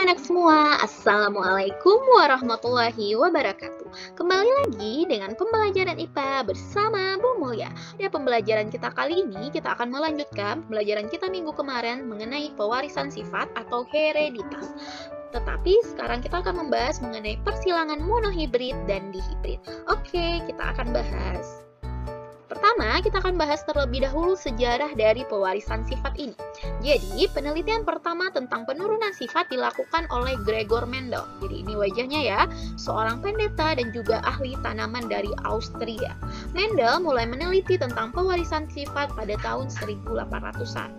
anak-anak semua, Assalamualaikum warahmatullahi wabarakatuh. Kembali lagi dengan pembelajaran IPA bersama Bu Mulya. Pada pembelajaran kita kali ini, kita akan melanjutkan pembelajaran kita minggu kemarin mengenai pewarisan sifat atau hereditas. Tetapi sekarang kita akan membahas mengenai persilangan monohibrid dan dihibrid. Oke, kita akan bahas. Pertama, kita akan bahas terlebih dahulu sejarah dari pewarisan sifat ini. Jadi, penelitian pertama tentang penurunan sifat dilakukan oleh Gregor Mendel. Jadi, ini wajahnya ya, seorang pendeta dan juga ahli tanaman dari Austria. Mendel mulai meneliti tentang pewarisan sifat pada tahun 1800-an.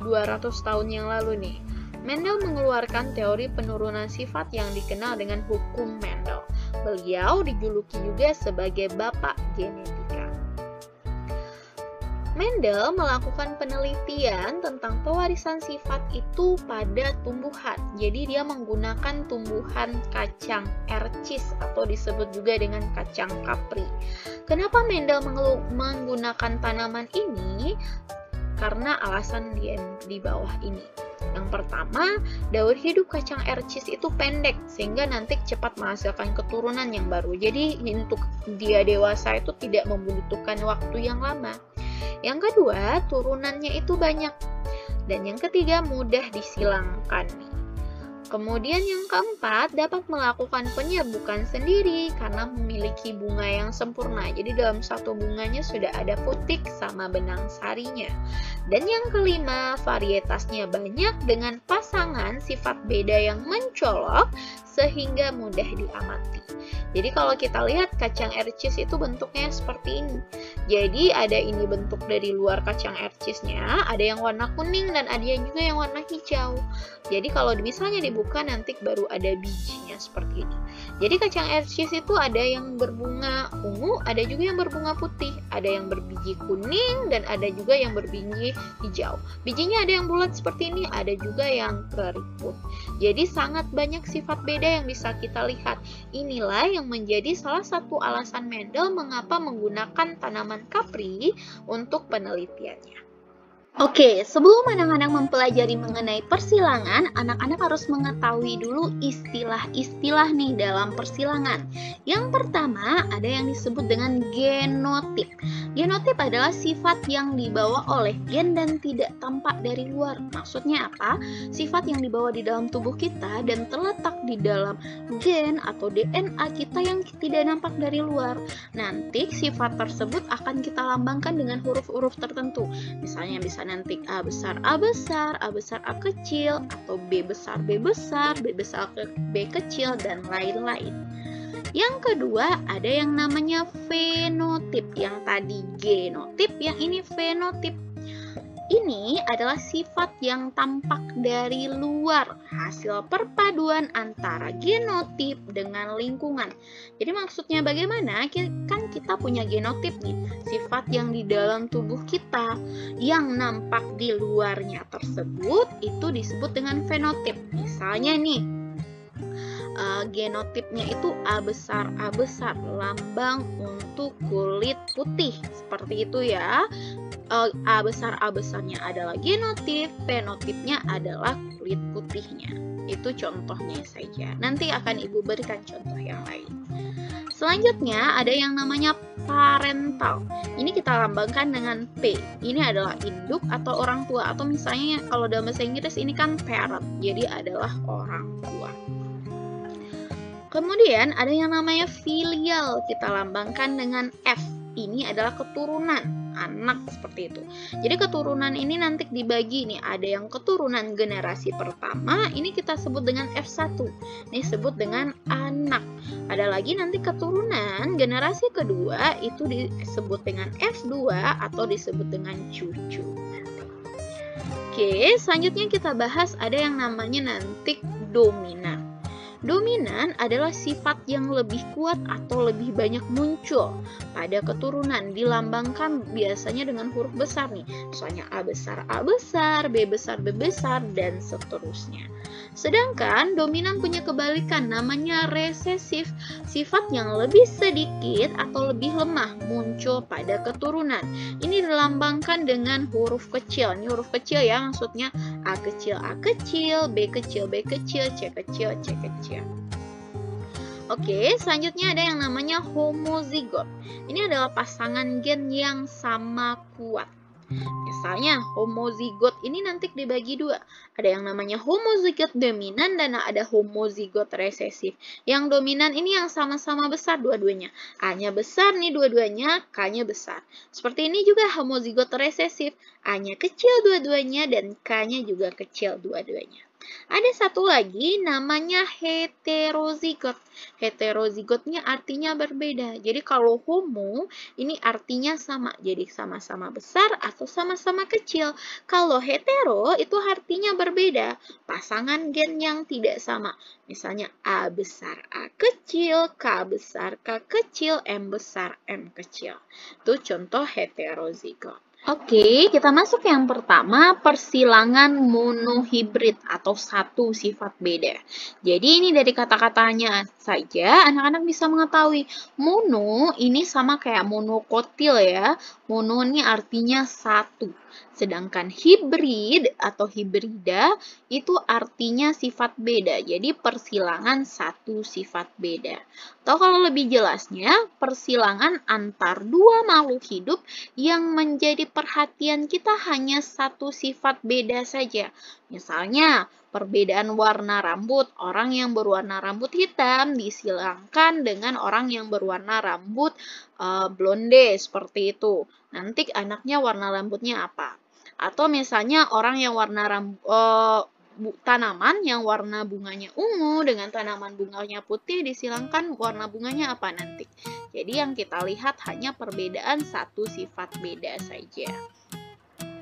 200 tahun yang lalu nih. Mendel mengeluarkan teori penurunan sifat yang dikenal dengan hukum Mendel. Beliau dijuluki juga sebagai Bapak Genetika. Mendel melakukan penelitian tentang pewarisan sifat itu pada tumbuhan. Jadi dia menggunakan tumbuhan kacang ercis atau disebut juga dengan kacang kapri. Kenapa Mendel menggunakan tanaman ini? Karena alasan di bawah ini. Yang pertama, daur hidup kacang ercis itu pendek sehingga nanti cepat menghasilkan keturunan yang baru. Jadi untuk dia dewasa itu tidak membutuhkan waktu yang lama. Yang kedua, turunannya itu banyak. Dan yang ketiga, mudah disilangkan. Kemudian yang keempat, dapat melakukan penyebukan sendiri karena memiliki bunga yang sempurna. Jadi dalam satu bunganya sudah ada putik sama benang sarinya. Dan yang kelima, varietasnya banyak dengan pasangan sifat beda yang mencolok sehingga mudah diamati. Jadi kalau kita lihat kacang ercis itu bentuknya seperti ini. Jadi ada ini bentuk dari luar kacang ercisnya, ada yang warna kuning dan ada juga yang warna hijau. Jadi kalau misalnya dibuka nanti baru ada bijinya seperti ini. Jadi kacang ercis itu ada yang berbunga ungu, ada juga yang berbunga putih, ada yang berbiji kuning dan ada juga yang berbiji hijau. Bijinya ada yang bulat seperti ini, ada juga yang keriput. Jadi sangat banyak sifat beda yang bisa kita lihat. Inilah yang menjadi salah satu alasan Mendel mengapa menggunakan tanaman kapri untuk penelitiannya. Oke, sebelum anak-anak mempelajari mengenai persilangan, anak-anak harus mengetahui dulu istilah-istilah nih dalam persilangan. Yang pertama, ada yang disebut dengan genotip. Genotip adalah sifat yang dibawa oleh gen dan tidak tampak dari luar. Maksudnya apa? Sifat yang dibawa di dalam tubuh kita dan terletak di dalam gen atau DNA kita yang tidak nampak dari luar. Nanti sifat tersebut akan kita lambangkan dengan huruf-huruf tertentu. Misalnya bisa nanti A besar A besar, A besar A kecil, atau B besar B besar, B besar B kecil, dan lain-lain. Yang kedua, ada yang namanya fenotip. Yang tadi genotip, yang ini fenotip. Ini adalah sifat yang tampak dari luar, hasil perpaduan antara genotip dengan lingkungan. Jadi maksudnya bagaimana? Kan kita punya genotip nih, sifat yang di dalam tubuh kita yang nampak di luarnya tersebut itu disebut dengan fenotip. Misalnya nih, genotipnya itu A besar, lambang untuk kulit putih, seperti itu ya. A besarnya adalah genotip, fenotipnya adalah kulit putihnya. Itu contohnya saja. Nanti akan Ibu berikan contoh yang lain. Selanjutnya ada yang namanya parental. Ini kita lambangkan dengan P. Ini adalah induk atau orang tua, atau misalnya kalau dalam bahasa Inggris ini kan parent, jadi adalah orang tua. Kemudian ada yang namanya filial, kita lambangkan dengan F. Ini adalah keturunan, anak, seperti itu. Jadi keturunan ini nanti dibagi nih, ada yang keturunan generasi pertama, ini kita sebut dengan F1. Ini disebut dengan anak. Ada lagi nanti keturunan generasi kedua, itu disebut dengan F2 atau disebut dengan cucu. Oke, selanjutnya kita bahas ada yang namanya nanti dominan. Dominan adalah sifat yang lebih kuat atau lebih banyak muncul pada keturunan, dilambangkan biasanya dengan huruf besar nih, misalnya A besar, B besar, dan seterusnya. Sedangkan dominan punya kebalikan, namanya resesif, sifat yang lebih sedikit atau lebih lemah muncul pada keturunan. Ini dilambangkan dengan huruf kecil. Ini huruf kecil ya, maksudnya A kecil, B kecil, C kecil. Oke, selanjutnya ada yang namanya homozigot. Ini adalah pasangan gen yang sama kuat. Misalnya, homozigot ini nanti dibagi dua. Ada yang namanya homozigot dominan dan ada homozigot resesif. Yang dominan ini yang sama-sama besar dua-duanya. A-nya besar nih dua-duanya, K-nya besar. Seperti ini juga homozigot resesif. A-nya kecil dua-duanya dan K-nya juga kecil dua-duanya. Ada satu lagi namanya heterozigot. Heterozigotnya artinya berbeda. Jadi kalau homo ini artinya sama. Jadi sama-sama besar atau sama-sama kecil. Kalau hetero itu artinya berbeda. Pasangan gen yang tidak sama. Misalnya A besar A kecil, K besar K kecil, M besar M kecil. Itu contoh heterozigot. Oke, kita masuk yang pertama, persilangan monohibrid atau satu sifat beda. Jadi ini dari kata-katanya saja anak-anak bisa mengetahui mono ini sama kayak monokotil ya. Mono ini artinya satu. Sedangkan hibrid atau hibrida itu artinya sifat beda. Jadi persilangan satu sifat beda. Atau kalau lebih jelasnya, persilangan antar dua makhluk hidup yang menjadi perhatian kita hanya satu sifat beda saja. Misalnya, perbedaan warna rambut. Orang yang berwarna rambut hitam disilangkan dengan orang yang berwarna rambut blonde, seperti itu. Nanti anaknya warna rambutnya apa? Atau misalnya orang yang warna tanaman yang warna bunganya ungu dengan tanaman bunganya putih disilangkan warna bunganya apa nanti. Jadi yang kita lihat hanya perbedaan satu sifat beda saja.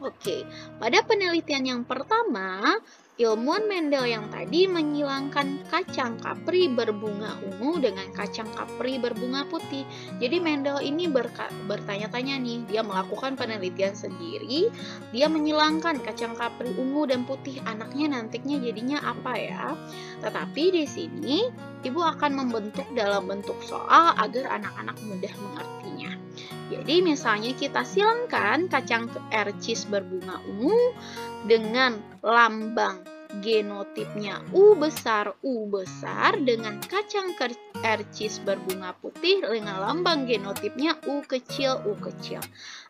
Oke, pada penelitian yang pertama, ilmuwan Mendel yang tadi menyilangkan kacang kapri berbunga ungu dengan kacang kapri berbunga putih. Jadi Mendel ini bertanya-tanya nih, dia melakukan penelitian sendiri, dia menyilangkan kacang kapri ungu dan putih, anaknya nantinya jadinya apa ya? Tetapi di sini ibu akan membentuk dalam bentuk soal agar anak-anak mudah mengertinya. Jadi misalnya kita silangkan kacang ercis berbunga ungu dengan lambang genotipnya U besar dengan kacang ercis berbunga putih dengan lambang genotipnya U kecil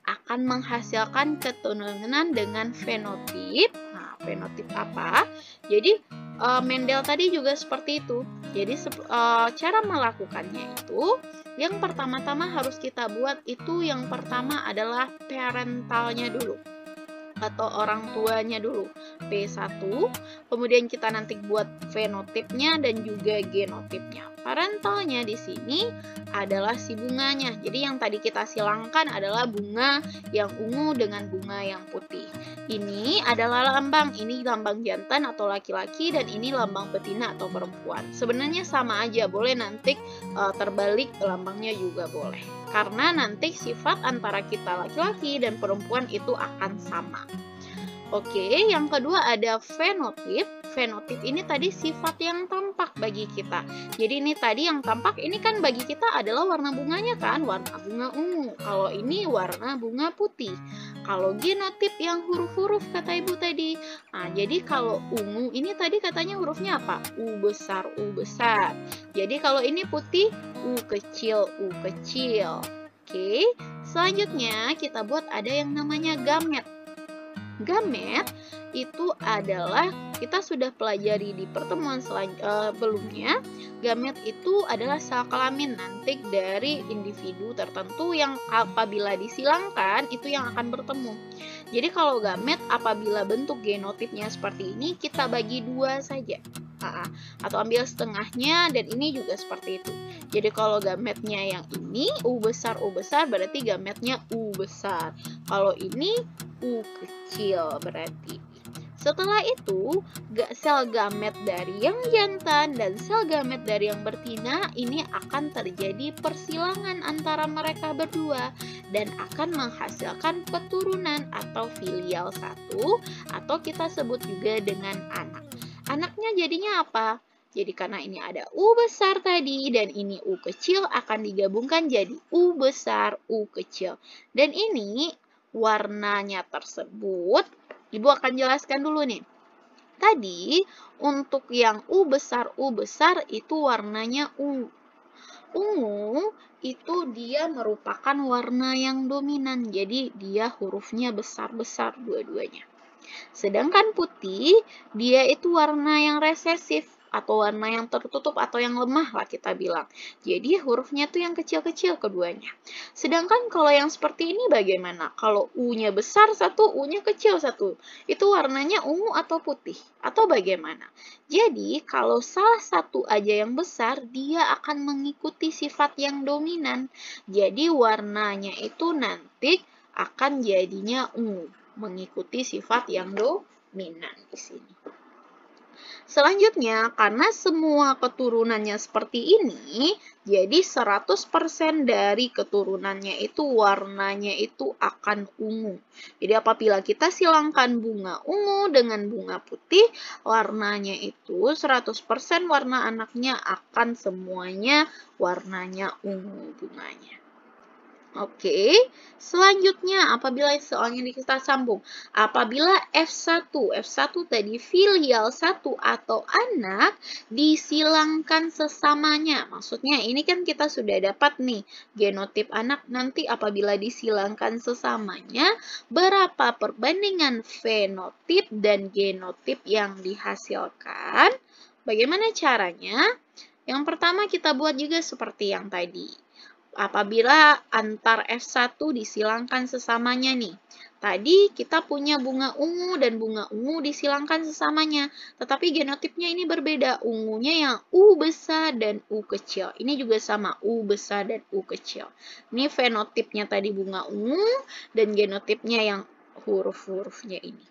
akan menghasilkan keturunan dengan fenotip. Nah, fenotip apa? Jadi Mendel tadi juga seperti itu. Jadi cara melakukannya itu yang pertama-tama harus kita buat itu yang pertama adalah parentalnya dulu atau orang tuanya dulu, P1, kemudian kita nanti buat fenotipnya dan juga genotipnya. Parentalnya di sini adalah si bunganya. Jadi yang tadi kita silangkan adalah bunga yang ungu dengan bunga yang putih. Ini adalah lambang, ini lambang jantan atau laki-laki dan ini lambang betina atau perempuan. Sebenarnya sama aja, boleh nanti terbalik lambangnya juga boleh. Karena nanti sifat antara kita laki-laki dan perempuan itu akan sama. Oke, yang kedua ada fenotip. Fenotip ini tadi sifat yang tampak bagi kita. Jadi ini tadi yang tampak ini kan bagi kita adalah warna bunganya kan, warna bunga ungu. Kalau ini warna bunga putih. Kalau genotip yang huruf-huruf kata ibu tadi. Nah, jadi kalau ungu ini tadi katanya hurufnya apa? U besar. Jadi kalau ini putih, U kecil. Oke, selanjutnya kita buat ada yang namanya gamet. Gamet itu adalah, kita sudah pelajari di pertemuan sebelumnya, gamet itu adalah sel kelamin nanti dari individu tertentu yang apabila disilangkan itu yang akan bertemu. Jadi kalau gamet apabila bentuk genotipnya seperti ini, kita bagi dua saja. Atau ambil setengahnya dan ini juga seperti itu. Jadi kalau gametnya yang ini U besar berarti gametnya U besar. Kalau ini U kecil berarti. Setelah itu, sel gamet dari yang jantan dan sel gamet dari yang betina ini akan terjadi persilangan antara mereka berdua dan akan menghasilkan keturunan atau filial satu, atau kita sebut juga dengan anak. Anaknya jadinya apa? Jadi karena ini ada U besar tadi dan ini U kecil akan digabungkan jadi U besar, U kecil. Dan ini warnanya tersebut, Ibu akan jelaskan dulu nih. Tadi untuk yang U besar itu warnanya ungu. Ungu itu dia merupakan warna yang dominan, jadi dia hurufnya besar-besar dua-duanya. Sedangkan putih, dia itu warna yang resesif atau warna yang tertutup atau yang lemah lah kita bilang. Jadi hurufnya tuh yang kecil-kecil keduanya. Sedangkan kalau yang seperti ini bagaimana? Kalau U-nya besar satu, U-nya kecil satu. Itu warnanya ungu atau putih? Atau bagaimana? Jadi kalau salah satu aja yang besar, dia akan mengikuti sifat yang dominan. Jadi warnanya itu nanti akan jadinya ungu, mengikuti sifat yang dominan di sini. Selanjutnya, karena semua keturunannya seperti ini, jadi 100% dari keturunannya itu warnanya itu akan ungu. Jadi apabila kita silangkan bunga ungu dengan bunga putih, warnanya itu 100% warna anaknya akan semuanya warnanya ungu bunganya. Oke, selanjutnya apabila soalnya kita sambung, apabila F1 tadi filial 1 atau anak disilangkan sesamanya. Maksudnya ini kan kita sudah dapat nih genotip anak, nanti apabila disilangkan sesamanya, berapa perbandingan fenotip dan genotip yang dihasilkan? Bagaimana caranya? Yang pertama kita buat juga seperti yang tadi. Apabila antar F1 disilangkan sesamanya nih. Tadi kita punya bunga ungu dan bunga ungu disilangkan sesamanya. Tetapi genotipnya ini berbeda. Ungunya yang U besar dan U kecil. Ini juga sama, U besar dan U kecil. Ini fenotipnya tadi bunga ungu dan genotipnya yang huruf-hurufnya ini.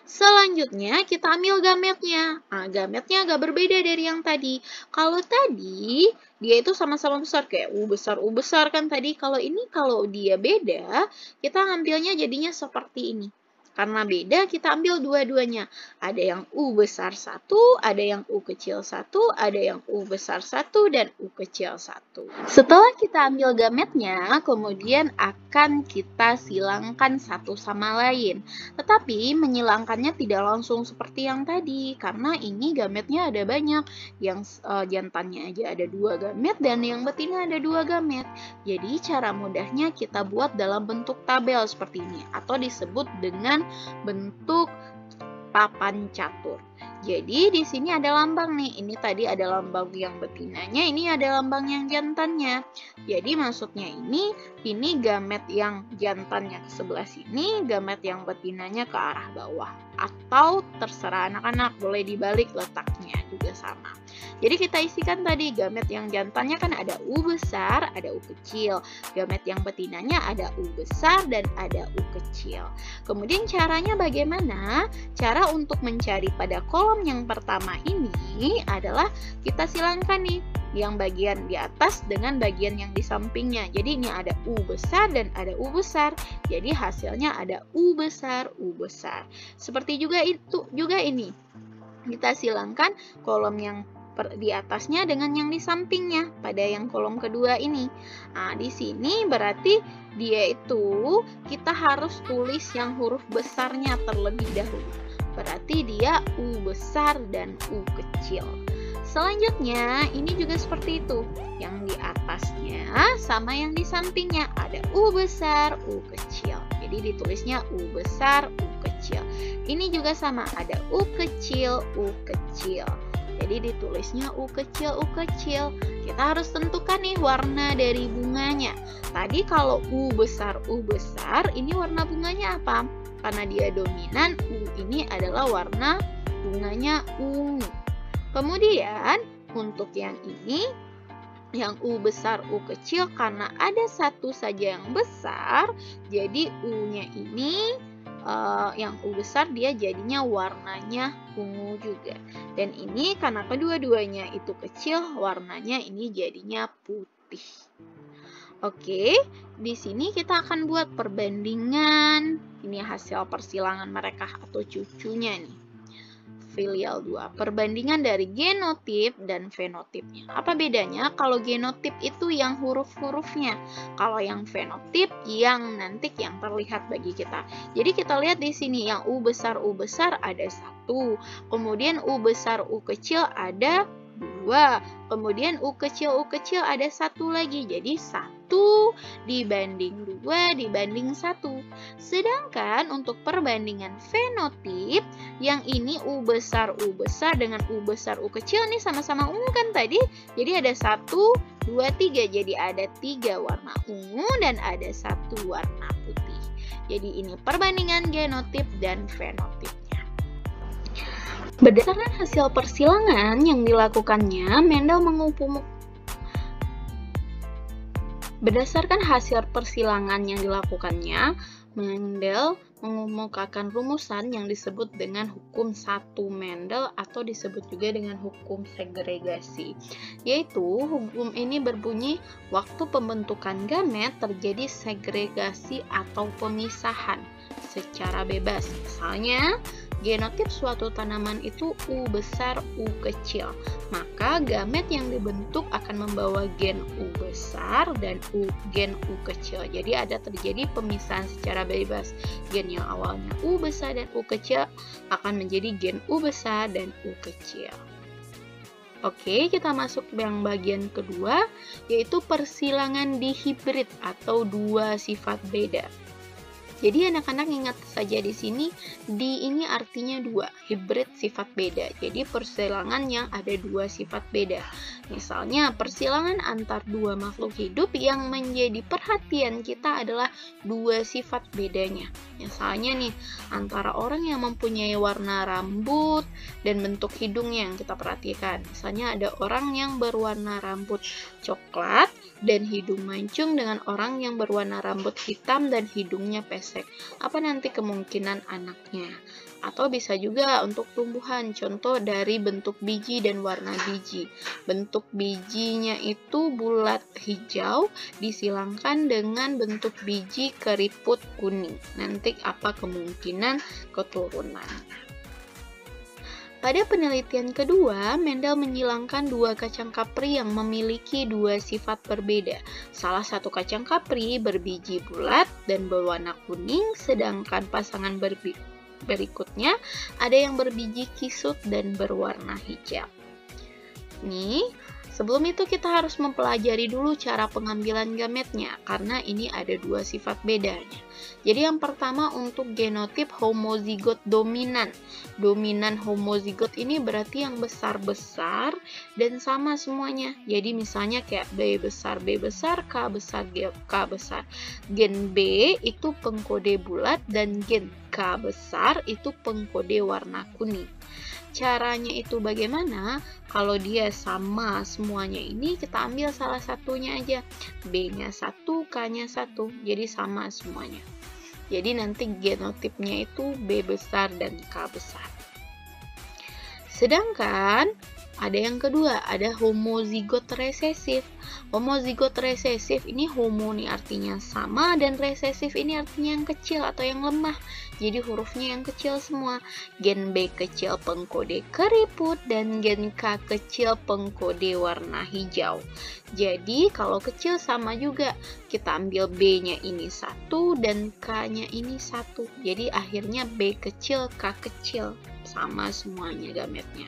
Selanjutnya kita ambil gametnya. Nah, gametnya agak berbeda dari yang tadi. Kalau tadi dia itu sama-sama besar kayak U besar kan tadi. Kalau ini kalau dia beda, kita ambilnya jadinya seperti ini. Karena beda, kita ambil dua-duanya. Ada yang U besar 1, ada yang U kecil 1, ada yang U besar 1, dan U kecil 1. Setelah kita ambil gametnya, kemudian akan kita silangkan satu sama lain. Tetapi menyilangkannya tidak langsung seperti yang tadi, karena ini gametnya ada banyak. Yang jantannya aja ada 2 gamet, dan yang betina ada 2 gamet. Jadi cara mudahnya kita buat dalam bentuk tabel seperti ini, atau disebut dengan bentuk papan catur. Jadi di sini ada lambang nih. Ini tadi ada lambang yang betinanya, ini ada lambang yang jantannya. Jadi maksudnya ini gamet yang jantannya ke sebelah sini, gamet yang betinanya ke arah bawah. Atau terserah anak-anak, boleh dibalik letaknya juga sama. Jadi kita isikan tadi gamet yang jantannya kan ada U besar, ada U kecil. Gamet yang betinanya ada U besar dan ada U kecil. Kemudian caranya bagaimana? Cara untuk mencari pada kolom yang pertama ini adalah kita silangkan nih yang bagian di atas dengan bagian yang di sampingnya. Jadi ini ada U besar dan ada U besar. Jadi hasilnya ada U besar, U besar. Seperti juga ini. Kita silangkan kolom yang di atasnya dengan yang di sampingnya pada yang kolom kedua ini. Nah, di sini berarti dia itu kita harus tulis yang huruf besarnya terlebih dahulu. Berarti dia U besar dan U kecil. Selanjutnya, ini juga seperti itu. Yang di atasnya sama yang di sampingnya. Ada U besar, U kecil. Jadi ditulisnya U besar, U kecil. Ini juga sama. Ada U kecil, U kecil. Jadi ditulisnya U kecil, U kecil. Kita harus tentukan nih warna dari bunganya. Tadi kalau U besar, ini warna bunganya apa? Karena dia dominan, U ini adalah warna bunganya ungu. Kemudian untuk yang ini, yang U besar, U kecil, karena ada satu saja yang besar, jadi U-nya ini yang U besar dia jadinya warnanya ungu juga. Dan ini karena kedua-duanya itu kecil, warnanya ini jadinya putih. Oke, di sini kita akan buat perbandingan. Ini hasil persilangan mereka atau cucunya nih. Filial 2. Perbandingan dari genotip dan fenotipnya. Apa bedanya? Kalau genotip itu yang huruf-hurufnya. Kalau yang fenotip yang nanti yang terlihat bagi kita. Jadi kita lihat di sini yang U besar ada 1. Kemudian U besar U kecil ada 2. Kemudian U kecil ada 1 lagi. Jadi 1 dibanding 2 dibanding 1. Sedangkan untuk perbandingan fenotip, yang ini U besar dengan U besar U kecil nih sama-sama ungu kan tadi. Jadi ada 1, 2, 3. Jadi ada 3 warna ungu dan ada 1 warna putih. Jadi ini perbandingan genotip dan fenotipnya. Berdasarkan hasil persilangan yang dilakukannya, Mendel mengemukakan rumusan yang disebut dengan hukum 1 Mendel atau disebut juga dengan hukum segregasi. Yaitu hukum ini berbunyi waktu pembentukan gamet terjadi segregasi atau pemisahan secara bebas. Misalnya, genotip suatu tanaman itu U besar, U kecil. Maka gamet yang dibentuk akan membawa gen U besar dan gen U kecil. Jadi ada terjadi pemisahan secara bebas. Gen yang awalnya U besar dan U kecil akan menjadi gen U besar dan U kecil. Oke, kita masuk ke yang bagian kedua, yaitu persilangan dihibrid atau dua sifat beda. Jadi anak-anak ingat saja di sini, di ini artinya 2, hibrid sifat beda. Jadi persilangan yang ada 2 sifat beda. Misalnya persilangan antar 2 makhluk hidup yang menjadi perhatian kita adalah 2 sifat bedanya. Misalnya nih, antara orang yang mempunyai warna rambut dan bentuk hidungnya yang kita perhatikan. Misalnya ada orang yang berwarna rambut coklat dan hidung mancung dengan orang yang berwarna rambut hitam dan hidungnya pesek. Apa nanti kemungkinan anaknya? Atau bisa juga untuk tumbuhan, contoh dari bentuk biji dan warna biji. Bentuk bijinya itu bulat hijau disilangkan dengan bentuk biji keriput kuning. Nanti apa kemungkinan keturunan? Pada penelitian kedua, Mendel menyilangkan 2 kacang kapri yang memiliki 2 sifat berbeda. Salah satu kacang kapri berbiji bulat dan berwarna kuning, sedangkan pasangan berikutnya ada yang berbiji kisut dan berwarna hijau. Nih, sebelum itu kita harus mempelajari dulu cara pengambilan gametnya, karena ini ada 2 sifat bedanya. Jadi yang pertama untuk genotip homozigot dominan. Dominan homozigot ini berarti yang besar-besar dan sama semuanya. Jadi misalnya kayak B besar, K besar, K besar. Gen B itu pengkode bulat dan gen K besar itu pengkode warna kuning. Caranya itu bagaimana? Kalau dia sama semuanya ini, kita ambil salah satunya aja. B-nya 1, K-nya 1. Jadi sama semuanya. Jadi nanti genotipnya itu B besar dan K besar. Sedangkan ada yang kedua, ada homozigot resesif. Homozigot resesif ini homo nih artinya sama dan resesif ini artinya yang kecil atau yang lemah. Jadi hurufnya yang kecil semua. Gen B kecil pengkode keriput dan gen K kecil pengkode warna hijau. Jadi kalau kecil sama juga. Kita ambil B-nya ini 1 dan K-nya ini 1. Jadi akhirnya B kecil, K kecil. Sama semuanya gametnya.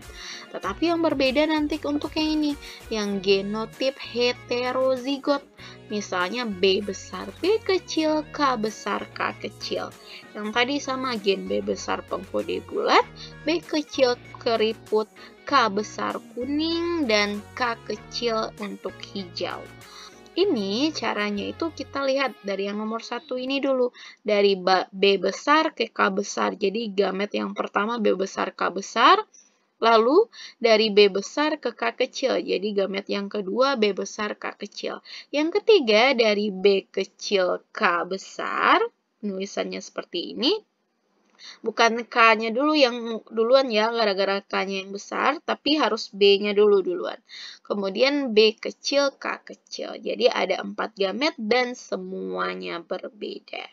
Tetapi yang berbeda nanti untuk yang ini, yang genotip heterozigot. Misalnya B besar B kecil, K besar K kecil. Yang tadi sama gen B besar pengkode bulat, B kecil keriput, K besar kuning, dan K kecil untuk hijau. Ini caranya itu kita lihat dari yang nomor 1 ini dulu. Dari B besar ke K besar. Jadi gamet yang pertama B besar K besar. Lalu dari B besar ke K kecil. Jadi gamet yang kedua B besar K kecil. Yang ketiga dari B kecil K besar. Nulisannya seperti ini. Bukan K-nya dulu yang duluan ya, gara-gara K-nya yang besar, tapi harus B-nya duluan. Kemudian B kecil, K kecil. Jadi ada 4 gamet dan semuanya berbeda.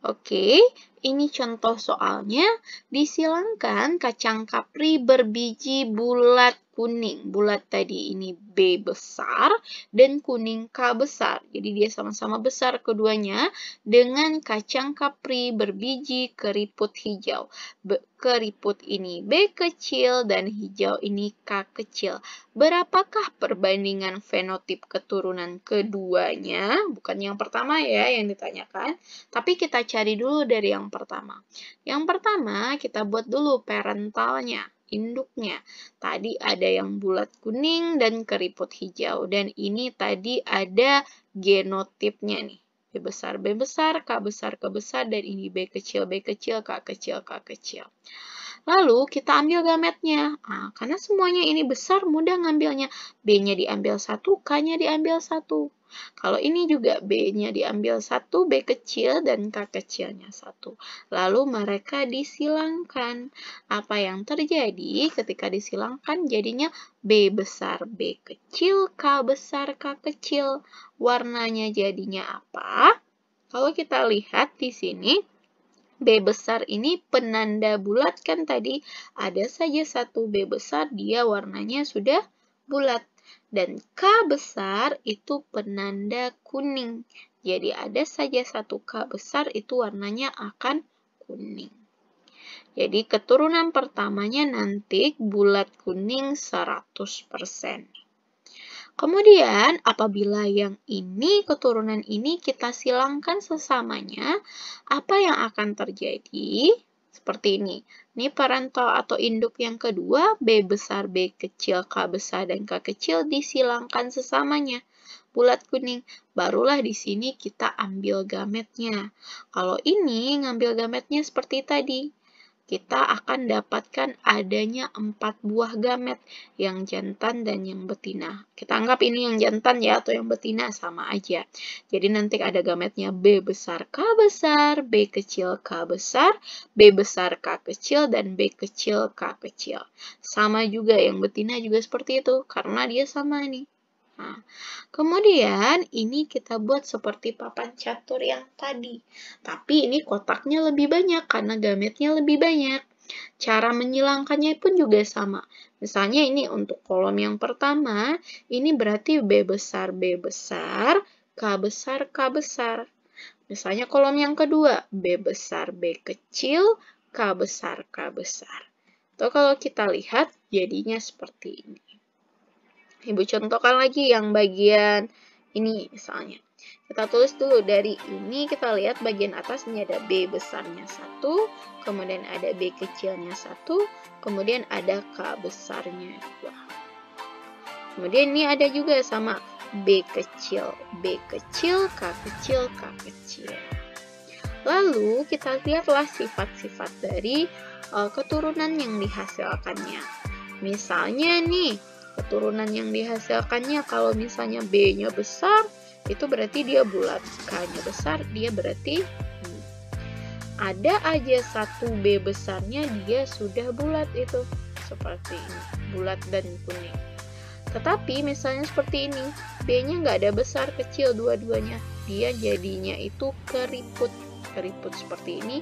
Oke, ini contoh soalnya. Disilangkan kacang kapri berbiji bulat kuning. Bulat tadi ini B besar dan kuning K besar. Jadi dia sama-sama besar keduanya dengan kacang kapri berbiji keriput hijau. Keriput ini B kecil dan hijau ini K kecil. Berapakah perbandingan fenotip keturunan keduanya? Bukan yang pertama ya yang ditanyakan, tapi kita cari dulu dari yang pertama. Yang pertama kita buat dulu parentalnya, induknya. Tadi ada yang bulat kuning dan keriput hijau. Dan ini tadi ada genotipnya nih. B besar, K besar, dan ini B kecil, K kecil, K kecil. Lalu kita ambil gametnya. Nah, karena semuanya ini besar, mudah ngambilnya. B-nya diambil 1, K-nya diambil 1. Kalau ini juga B-nya diambil 1, B kecil dan K kecilnya 1. Lalu mereka disilangkan. Apa yang terjadi ketika disilangkan? Jadinya B besar, B kecil, K besar, K kecil. Warnanya jadinya apa? Kalau kita lihat di sini, B besar ini penanda bulat kan tadi. Ada saja satu B besar, dia warnanya sudah bulat. Dan K besar itu penanda kuning. Jadi ada saja satu K besar itu warnanya akan kuning. Jadi keturunan pertamanya nanti bulat kuning 100%. Kemudian apabila yang ini, keturunan ini kita silangkan sesamanya, apa yang akan terjadi? Seperti ini. Ini parental atau induk yang kedua, B besar, B kecil, K besar, dan K kecil disilangkan sesamanya. Bulat kuning. Barulah di sini kita ambil gametnya. Kalau ini ngambil gametnya seperti tadi. Kita akan dapatkan adanya 4 buah gamet, yang jantan dan yang betina. Kita anggap ini yang jantan ya, atau yang betina, sama aja. Jadi nanti ada gametnya B besar, K besar, B kecil, K besar, B besar, K kecil, dan B kecil, K kecil. Sama juga, yang betina juga seperti itu, karena dia sama nih. Nah, kemudian ini kita buat seperti papan catur yang tadi. Tapi ini kotaknya lebih banyak karena gametnya lebih banyak. Cara menyilangkannya pun juga sama. Misalnya ini untuk kolom yang pertama, ini berarti B besar, K besar, K besar. Misalnya kolom yang kedua, B besar, B kecil, K besar, K besar. Atau kalau kita lihat, jadinya seperti ini. Ibu contohkan lagi yang bagian ini misalnya. Kita tulis dulu dari ini, kita lihat bagian atas ini ada B besarnya 1, kemudian ada B kecilnya 1, kemudian ada K besarnya 2. Kemudian ini ada juga sama B kecil, K kecil, K kecil. Lalu kita lihatlah sifat-sifat dari keturunan yang dihasilkannya. Misalnya nih, keturunan yang dihasilkannya kalau misalnya B-nya besar, itu berarti dia bulat. K-nya besar, dia berarti ada aja satu B besarnya dia sudah bulat itu. Seperti ini, bulat dan kuning. Tetapi misalnya seperti ini, B-nya nggak ada besar kecil dua-duanya. Dia jadinya itu keriput. Keriput seperti ini,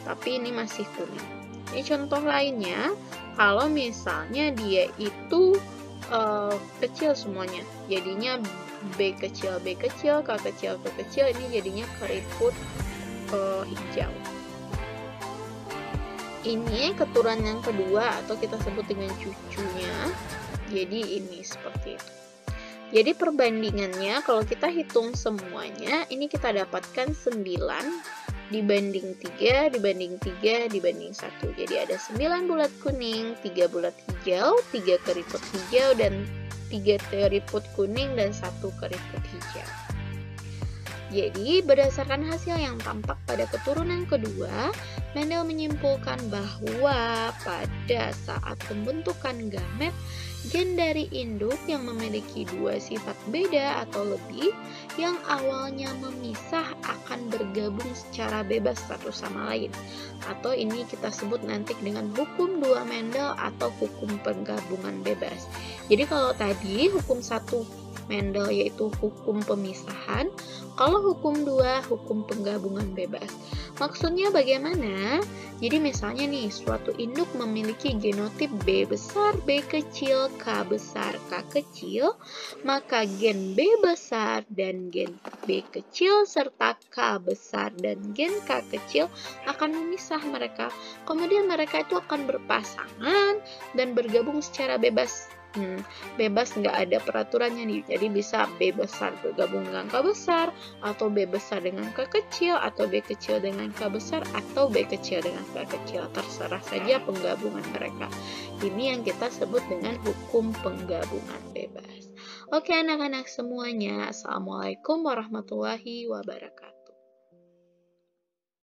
tapi ini masih kuning. Ini contoh lainnya, kalau misalnya dia itu kecil semuanya, jadinya B kecil, K kecil, ini jadinya keriput hijau. Ini keturunan yang kedua atau kita sebut dengan cucunya. Jadi ini seperti itu. Jadi perbandingannya kalau kita hitung semuanya, ini kita dapatkan 9 dibanding 3, dibanding 1. Jadi ada 9 bulat kuning, 3 bulat hijau, 3 keriput hijau, dan 3 keriput kuning, dan 1 keriput hijau. Jadi, berdasarkan hasil yang tampak pada keturunan kedua, Mendel menyimpulkan bahwa pada saat pembentukan gamet, gen dari induk yang memiliki dua sifat beda atau lebih, yang awalnya memisah akan bergabung secara bebas satu sama lain. Atau ini kita sebut nanti dengan hukum dua Mendel atau hukum penggabungan bebas. Jadi kalau tadi hukum satu Mendel yaitu hukum pemisahan, kalau hukum 2 hukum penggabungan bebas. Maksudnya bagaimana? Jadi misalnya nih, suatu induk memiliki genotip B besar, B kecil, K besar, K kecil, maka gen B besar dan gen B kecil serta K besar dan gen K kecil akan memisah mereka. Kemudian mereka itu akan berpasangan dan bergabung secara bebas. Bebas nggak ada peraturannya nih, jadi bisa B besar bergabung dengan K besar, atau B besar dengan K kecil, atau B kecil dengan K besar, atau B kecil dengan K kecil, terserah saja penggabungan mereka. Ini yang kita sebut dengan hukum penggabungan bebas. Oke anak-anak semuanya, Assalamualaikum warahmatullahi wabarakatuh.